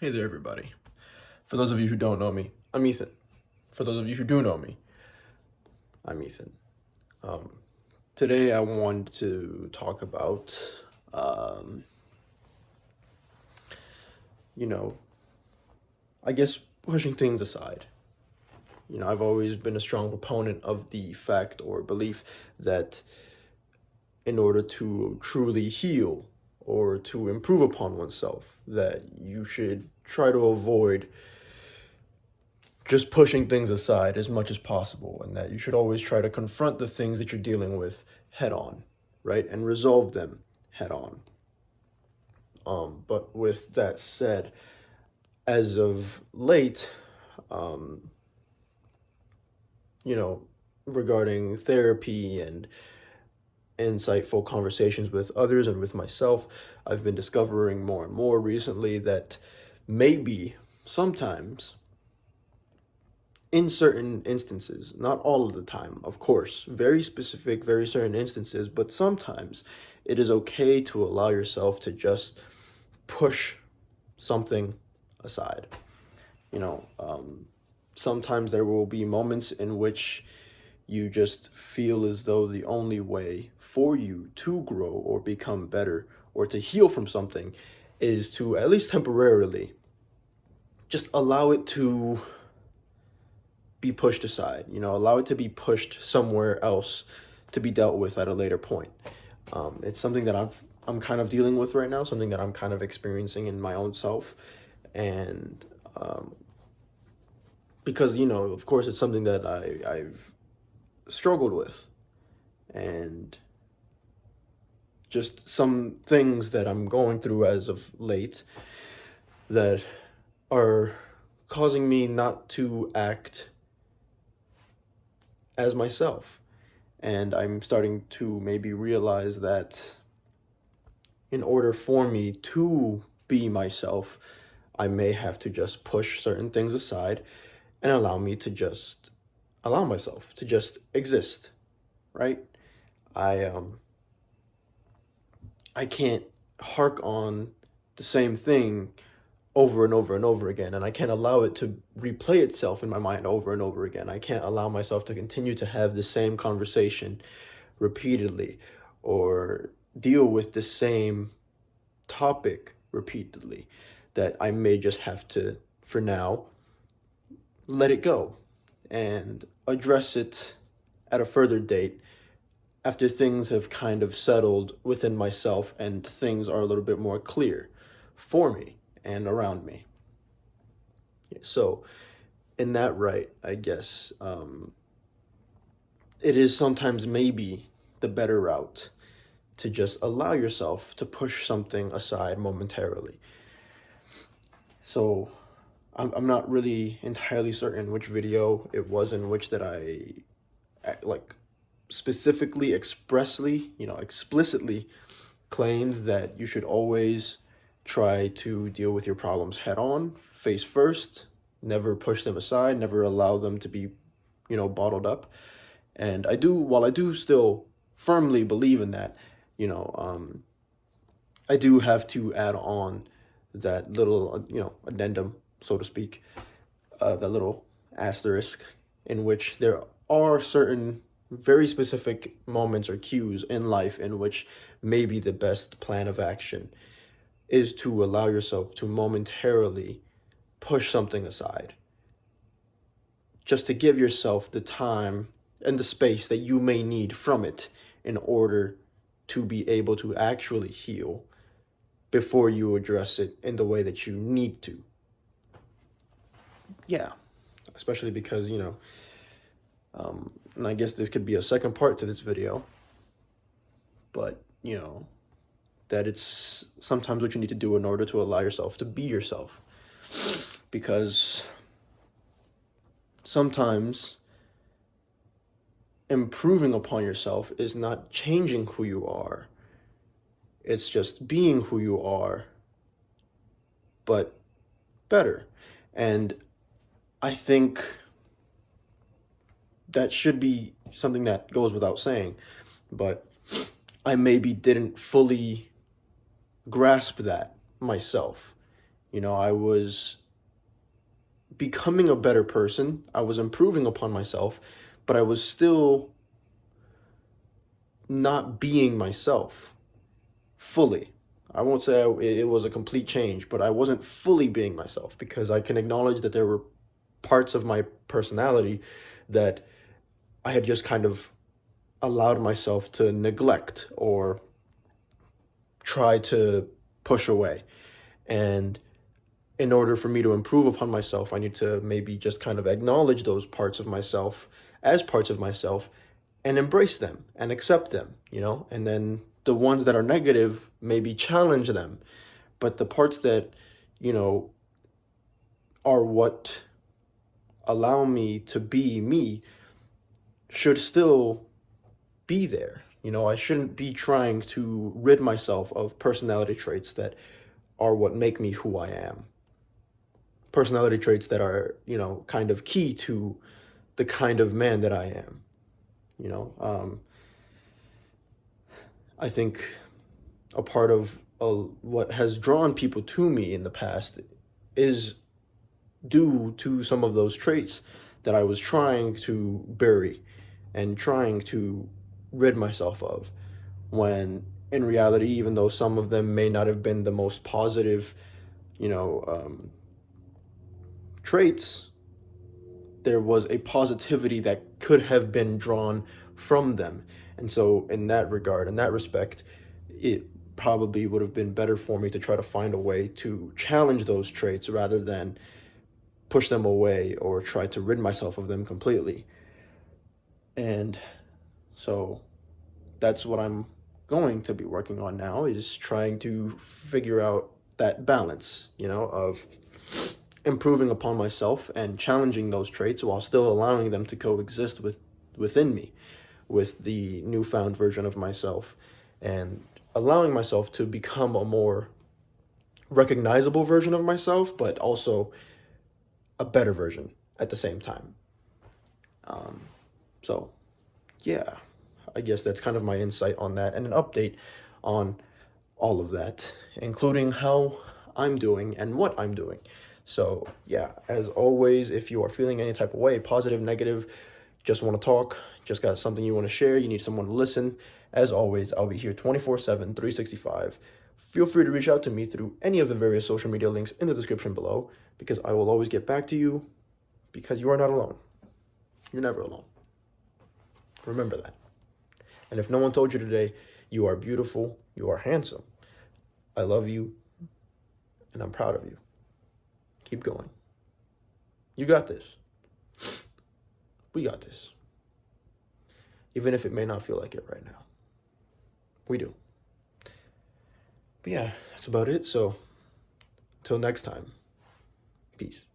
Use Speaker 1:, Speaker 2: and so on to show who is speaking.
Speaker 1: Hey there, everybody. For those of you who don't know me, I'm Ethan. For those of you who do know me, I'm Ethan. Today I wanted to talk about, um, you know, I guess pushing things aside. I've always been a strong proponent of the fact or belief that in order to truly heal or to improve upon oneself, that you should try to avoid just pushing things aside as much as possible, and that you should always try to confront the things that you're dealing with head on, right? And resolve them head on. But with that said, as of late, um, you know, regarding therapy and insightful conversations with others and with myself, I've been discovering more and more recently that maybe sometimes in certain instances, not all of the time, of course, very specific, very certain instances, but sometimes it is okay to allow yourself to just push something aside. You know, sometimes there will be moments in which you just feel as though the only way for you to grow or become better or to heal from something is to, at least temporarily, just allow it to be pushed aside, allow it to be pushed somewhere else to be dealt with at a later point. It's something that I'm kind of dealing with right now, something that I'm kind of experiencing in my own self. And because, of course, it's something that I've struggled with. And just some things that I'm going through as of late that are causing me not to act as myself. And I'm starting to maybe realize that in order for me to be myself, I may have to just push certain things aside and allow myself to just exist, right? I can't hark on the same thing over and over and over again, and I can't allow it to replay itself in my mind over and over again. I can't allow myself to continue to have the same conversation repeatedly or deal with the same topic repeatedly, that I may just have to, for now, let it go and address it at a further date after things have kind of settled within myself and things are a little bit more clear for me and around me. So, in that right, I guess, it is sometimes maybe the better route to just allow yourself to push something aside momentarily. So, I'm not really entirely certain which video it was in which that I like specifically, expressly, explicitly claimed that you should always try to deal with your problems head on, face first, never push them aside, never allow them to be, bottled up. And while I do still firmly believe in that, I do have to add on that little, addendum, so to speak, that little asterisk in which there are certain very specific moments or cues in life in which maybe the best plan of action is to allow yourself to momentarily push something aside, just to give yourself the time and the space that you may need from it in order to be able to actually heal before you address it in the way that you need to. Yeah, especially because, and I guess this could be a second part to this video, but, that it's sometimes what you need to do in order to allow yourself to be yourself. Because sometimes improving upon yourself is not changing who you are. It's just being who you are, but better. And I think that should be something that goes without saying, but I maybe didn't fully grasp that myself I was becoming a better person. I was improving upon myself, but I was still not being myself fully. I won't say it was a complete change, but I wasn't fully being myself because I can acknowledge that there were parts of my personality that I had just kind of allowed myself to neglect or try to push away. And in order for me to improve upon myself, I need to maybe just kind of acknowledge those parts of myself as parts of myself and embrace them and accept them, and then the ones that are negative, maybe challenge them. But the parts that, are what allow me to be me should still be there. I shouldn't be trying to rid myself of personality traits that are what make me who I am. Personality traits that are, kind of key to the kind of man that I am. You know, I think a part of what has drawn people to me in the past is due to some of those traits that I was trying to bury and trying to rid myself of. When in reality, even though some of them may not have been the most positive, you know, traits, there was a positivity that could have been drawn from them. And so, in that regard, in that respect, it probably would have been better for me to try to find a way to challenge those traits rather than push them away or try to rid myself of them completely. And so that's what I'm going to be working on now, is trying to figure out that balance, of improving upon myself and challenging those traits while still allowing them to coexist within me, with the newfound version of myself, and allowing myself to become a more recognizable version of myself, but also a better version at the same time. So, yeah, I guess that's kind of my insight on that and an update on all of that, including how I'm doing and what I'm doing. So, yeah, as always, if you are feeling any type of way, positive, negative, just want to talk, just got something you want to share, you need someone to listen, as always, I'll be here 24/7, 365. Feel free to reach out to me through any of the various social media links in the description below, because I will always get back to you, because you are not alone. You're never alone. Remember that. And if no one told you today, you are beautiful, you are handsome. I love you, and I'm proud of you. Keep going. You got this. We got this. Even if it may not feel like it right now. We do. But yeah, that's about it. So, till next time, peace.